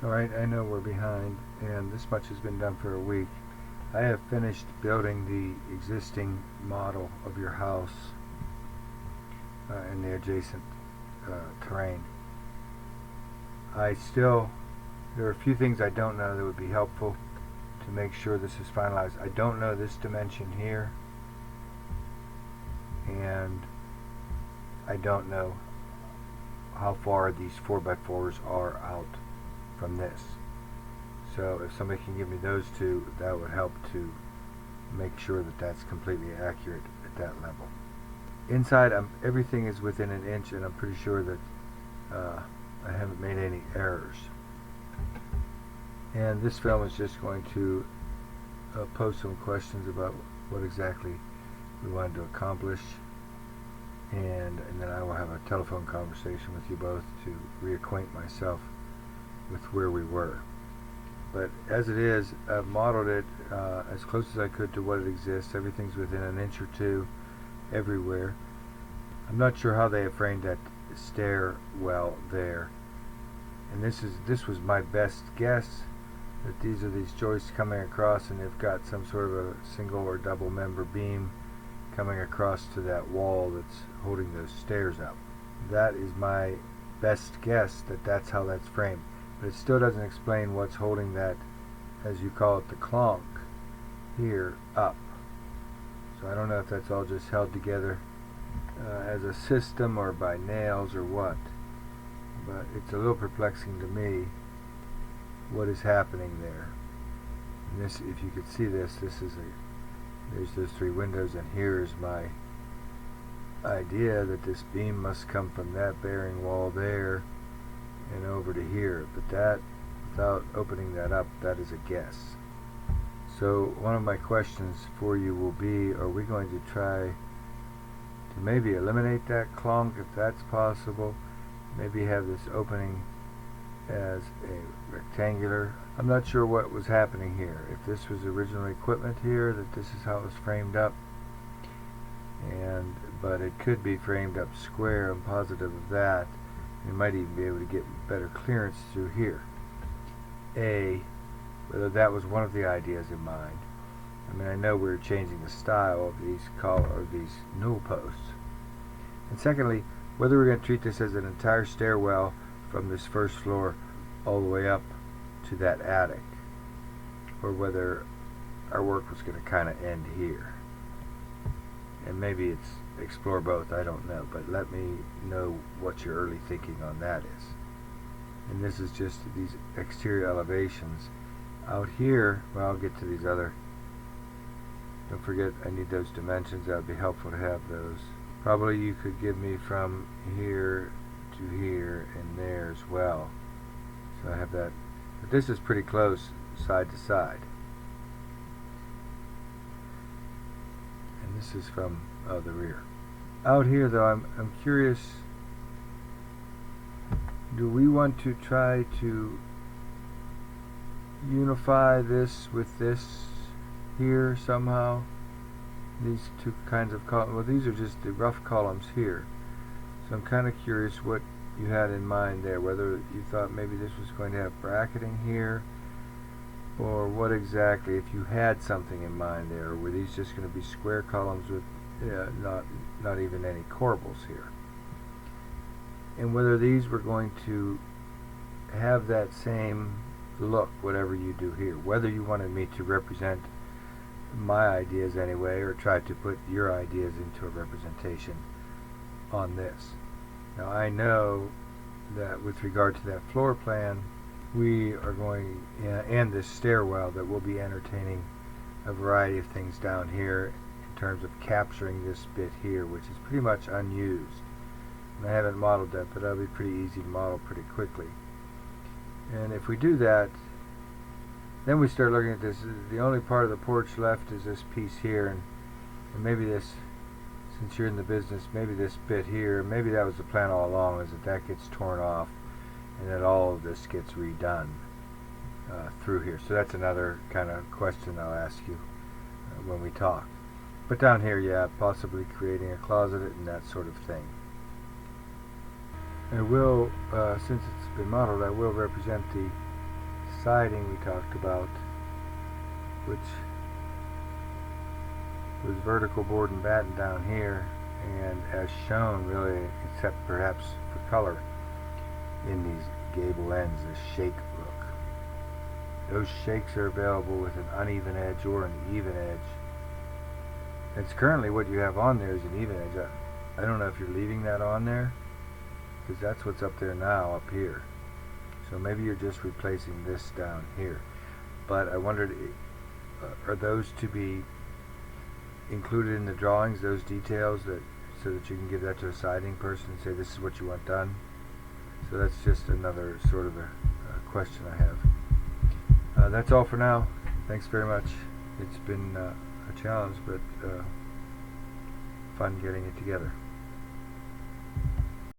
Alright, I know we're behind, and this much has been done for a week. I have finished building the existing model of your house and the adjacent terrain. There are a few things I don't know that would be helpful to make sure this is finalized. I don't know this dimension here, and I don't know how far these 4x4s are out from this. So if somebody can give me those two, that would help to make sure that that's completely accurate at that level. Inside, everything is within an inch, and I'm pretty sure that I haven't made any errors. And this film is just going to pose some questions about what exactly we wanted to accomplish, and then I will have a telephone conversation with you both to reacquaint myself with where we were. But as it is, I've modeled it as close as I could to what it exists. Everything's within an inch or two everywhere. I'm not sure how they have framed that stairwell there, and this was my best guess, that these are these joists coming across, and they've got some sort of a single or double member beam coming across to that wall that's holding those stairs up. That is my best guess, that's how that's framed. But it still doesn't explain what's holding that, as you call it, the clonk here up. So I don't know if that's all just held together as a system or by nails or what. But it's a little perplexing to me what is happening there. And this, if you could see this, there's those three windows, and here's my idea that this beam must come from that bearing wall there and over to here, but that, without opening that up, that is a guess. So one of my questions for you will be, are we going to try to maybe eliminate that clonk if that's possible, maybe have this opening as a rectangular? I'm not sure what was happening here, if this was original equipment here, that this is how it was framed up, but it could be framed up square. I'm positive of that. You might even be able to get better clearance through here. Whether that was one of the ideas in mind. I mean, I know we're changing the style of these newel posts. And secondly, whether we're going to treat this as an entire stairwell from this first floor all the way up to that attic, or whether our work was going to kind of end here. And maybe it's explore both, I don't know, but let me know what your early thinking on that is. And this is just these exterior elevations. Out here, well, I'll get to these other. Don't forget, I need those dimensions. That would be helpful to have those. Probably you could give me from here to here and there as well. So I have that. But this is pretty close side to side. And this is from the rear. Out here, though, I'm curious, do we want to try to unify this with this here somehow? These two kinds of columns. Well, these are just the rough columns here. So I'm kind of curious what you had in mind there, whether you thought maybe this was going to have bracketing here, or what exactly, if you had something in mind there, or were these just going to be square columns with not even any corbels here, and whether these were going to have that same look, whatever you do here, whether you wanted me to represent my ideas anyway, or try to put your ideas into a representation on this. Now I know that with regard to that floor plan, we are going, and this stairwell, that we'll be entertaining a variety of things down here in terms of capturing this bit here, which is pretty much unused. And I haven't modeled that, but that'll be pretty easy to model pretty quickly. And if we do that, then we start looking at this. The only part of the porch left is this piece here, and maybe this, since you're in the business, maybe this bit here, maybe that was the plan all along, is that gets torn off and that all of this gets redone through here. So that's another kind of question I'll ask you when we talk. But down here, yeah, possibly creating a closet and that sort of thing. I will, since it's been modeled, I will represent the siding we talked about, which was vertical board and batten down here, and as shown really, except perhaps for color, in these gable ends, the shake look. Those shakes are available with an uneven edge or an even edge. It's currently what you have on there is an even edge. I don't know if you're leaving that on there, because that's what's up there now, up here. So maybe you're just replacing this down here. But I wondered, are those to be included in the drawings, those details, so that you can give that to a siding person and say this is what you want done? So that's just another sort of a question I have. That's all for now. Thanks very much. It's been a challenge, but fun getting it together.